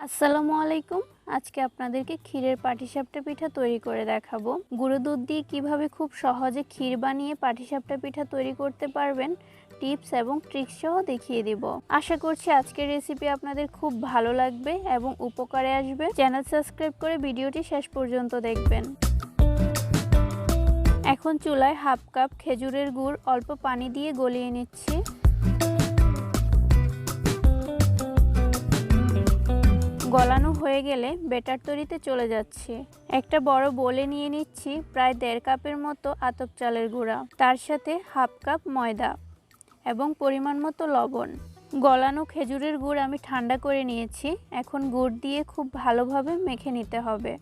আসসালামু আলাইকুম। আজকে আপনাদেরকে ক্ষীরের পাটিসাপটা পিঠা তৈরি করে দেখাবো। গুঁড়ো দুধ দিয়ে কিভাবে খুব সহজে ক্ষীর বানিয়ে পাটিসাপটা পিঠা তৈরি করতে পারবেন টিপস এবং ট্রিক্স সহ দেখিয়ে দিব। আশা করছি আজকের রেসিপি আপনাদের খুব ভালো লাগবে এবং উপকারে আসবে। চ্যানেল সাবস্ক্রাইব করে ভিডিওটি শেষ পর্যন্ত দেখবেন। এখন চুলায় হাফ কাপ খেজুরের গুড় অল্প পানি দিয়ে গলিয়ে নিচ্ছি। গলানো হয়ে গেলে ব্যাটার তৈরিতে চলে যাচ্ছি। একটা বড় বোলে নিয়ে নিচ্ছি প্রায় 1.5 কাপের মতো আতপ চালের গুঁড়া, তার সাথে হাফ কাপ ময়দা এবং পরিমাণ মতো লবণ। গলানো খেজুরের গুড় আমি ঠান্ডা করে নিয়েছি। এখন গুড় দিয়ে খুব ভালোভাবে মেখে নিতে হবে।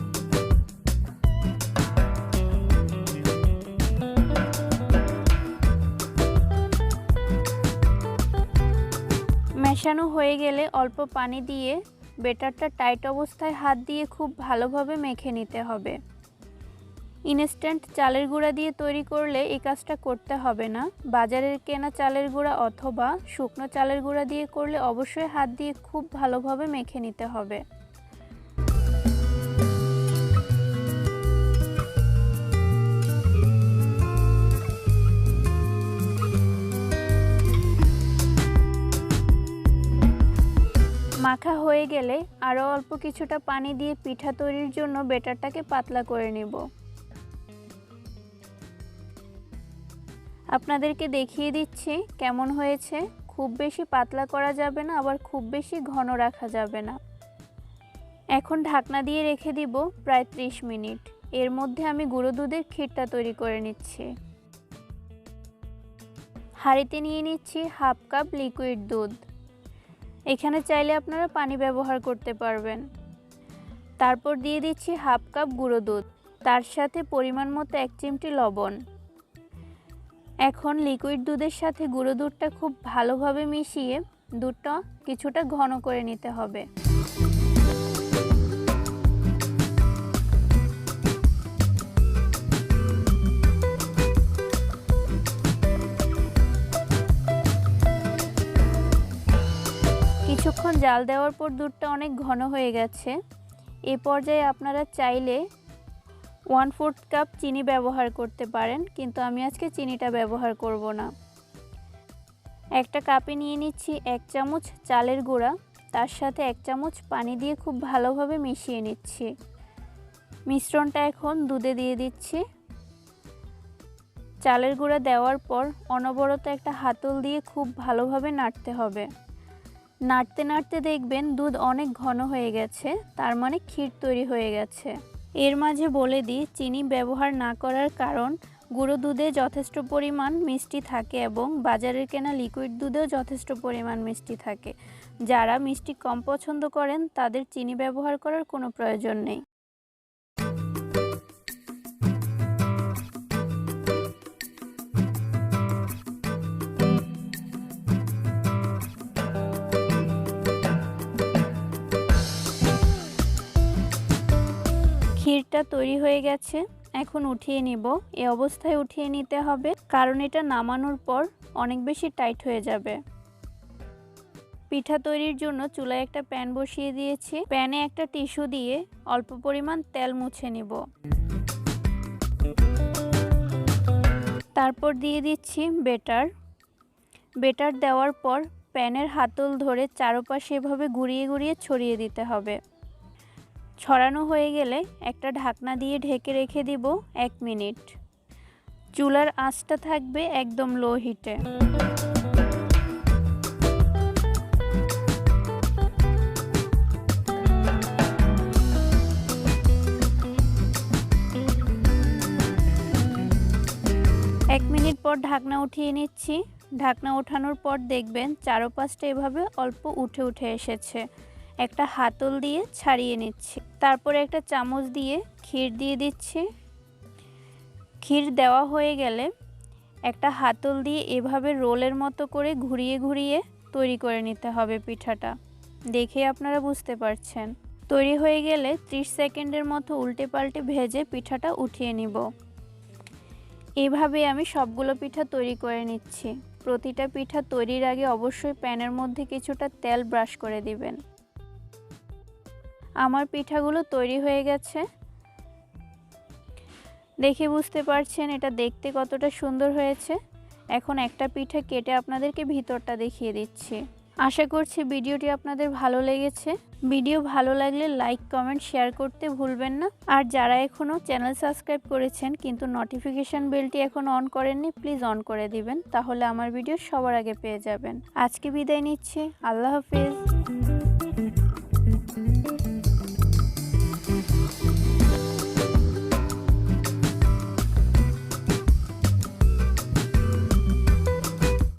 মেশানো হয়ে গেলে অল্প পানি দিয়ে ব্যাটারটা টাইট অবস্থায় হাত দিয়ে খুব ভালোভাবে মেখে নিতে হবে। ইনস্ট্যান্ট চালের গুঁড়া দিয়ে তৈরি করলে এই কাজটা করতে হবে না। বাজারের কেনা চালের গুঁড়া অথবা শুকনো চালের গুঁড়া দিয়ে করলে অবশ্যই হাত দিয়ে খুব ভালোভাবে মেখে নিতে হবে। মাখা হয়ে গেলে আরও অল্প কিছুটা পানি দিয়ে পিঠা তৈরির জন্য ব্যাটারটাকে পাতলা করে নেব। আপনাদেরকে দেখিয়ে দিচ্ছি কেমন হয়েছে। খুব বেশি পাতলা করা যাবে না, আবার খুব বেশি ঘন রাখা যাবে না। এখন ঢাকনা দিয়ে রেখে দিব প্রায় 30 মিনিট। এর মধ্যে আমি গুঁড়ো দুধের ক্ষীরটা তৈরি করে নিচ্ছি। হাঁড়িতে নিয়ে নিচ্ছি হাফ কাপ লিকুইড দুধ। এখানে চাইলে আপনারা পানি ব্যবহার করতে পারবেন। তারপর দিয়ে দিচ্ছি হাফ কাপ গুঁড়ো দুধ, তার সাথে পরিমাণ মতো 1 চিমটি লবণ। এখন লিকুইড দুধের সাথে গুঁড়ো দুধটা খুব ভালোভাবে মিশিয়ে দুধটা কিছুটা ঘন করে নিতে হবে। কিছুক্ষণ জাল দেওয়ার পর দুধটা অনেক ঘন হয়ে গেছে। এই পর্যায়ে আপনারা চাইলে 1/4 কাপ চিনি ব্যবহার করতে পারেন, কিন্তু আমি আজকে চিনিটা ব্যবহার করব না। একটা কাপে নিয়ে নিচ্ছি 1 চামচ চালের গুঁড়া, তার সাথে 1 চামচ পানি দিয়ে খুব ভালোভাবে মিশিয়ে নিচ্ছি। মিশ্রণটা এখন দুধে দিয়ে দিচ্ছি। চালের গুঁড়া দেওয়ার পর অনবরত একটা হাতল দিয়ে খুব ভালোভাবে নাড়তে হবে। নাড়তে নাড়তে দেখবেন দুধ অনেক ঘন হয়ে গেছে, তার মানে ক্ষীর তৈরি হয়ে গেছে। এর মাঝে বলে দিই, চিনি ব্যবহার না করার কারণ গুঁড়ো দুধে যথেষ্ট পরিমাণ মিষ্টি থাকে এবং বাজারের কেনা লিকুইড দুধেও যথেষ্ট পরিমাণ মিষ্টি থাকে। যারা মিষ্টি কম পছন্দ করেন তাদের চিনি ব্যবহার করার কোনো প্রয়োজন নেই। ক্ষীরটা তৈরি হয়ে গেছে, এখন উঠিয়ে নিব। এই অবস্থায় উঠিয়ে নিতে হবে, কারণ এটা নামানোর পর অনেক বেশি টাইট হয়ে যাবে। পিঠা তৈরির জন্য চুলায় একটা প্যান বসিয়ে দিয়েছি। প্যানে একটা টিস্যু দিয়ে অল্প পরিমাণ তেল মুছে নিব। তারপর দিয়ে দিচ্ছি ব্যাটার দেওয়ার পর প্যানের হাতল ধরে চারপাশে এভাবে ঘুরিয়ে ঘুরিয়ে ছড়িয়ে দিতে হবে। ছড়ানো হয়ে গেলে একটা ঢাকনা দিয়ে ঢেকে রেখে দিব 1 মিনিট। চুলার আঁচটা থাকবে একদম লো হিটে। 1 মিনিট পর ঢাকনা উঠিয়ে নিচ্ছি। ঢাকনা ওঠানোর পর দেখবেন চারপাশটা এভাবে অল্প উঠে উঠে এসেছে। একটা হাতল দিয়ে ছাড়িয়ে নিচ্ছি। তারপরে একটা চামচ দিয়ে ক্ষীর দিয়ে দিচ্ছি। ক্ষীর দেওয়া হয়ে গেলে একটা হাতল দিয়ে এভাবে রোলের মতো করে ঘুরিয়ে ঘুরিয়ে তৈরি করে নিতে হবে পিঠাটা। দেখে আপনারা বুঝতে পারছেন। তৈরি হয়ে গেলে 30 সেকেন্ডের মতো উল্টে পাল্টে ভেজে পিঠাটা উঠিয়ে নিব। এইভাবে আমি সবগুলো পিঠা তৈরি করে নিচ্ছি। প্রতিটা পিঠা তৈরির আগে অবশ্যই প্যানের মধ্যে কিছুটা তেল ব্রাশ করে দিবেন। আমার পিঠাগুলো তৈরি হয়ে গেছে। দেখে বুঝতে পারছেন এটা দেখতে কতটা সুন্দর হয়েছে। এখন একটা পিঠা কেটে আপনাদেরকে ভিতরটা দেখিয়ে দিচ্ছি। আশা করছি ভিডিওটি আপনাদের ভালো লেগেছে। ভিডিও ভালো লাগলে লাইক, কমেন্ট, শেয়ার করতে ভুলবেন না। আর যারা এখনও চ্যানেল সাবস্ক্রাইব করেছেন কিন্তু নোটিফিকেশন বেলটি এখনও অন করেননি, প্লিজ অন করে দিবেন, তাহলে আমার ভিডিও সবার আগে পেয়ে যাবেন। আজকে বিদায় নিচ্ছি। আল্লাহ হাফেজ।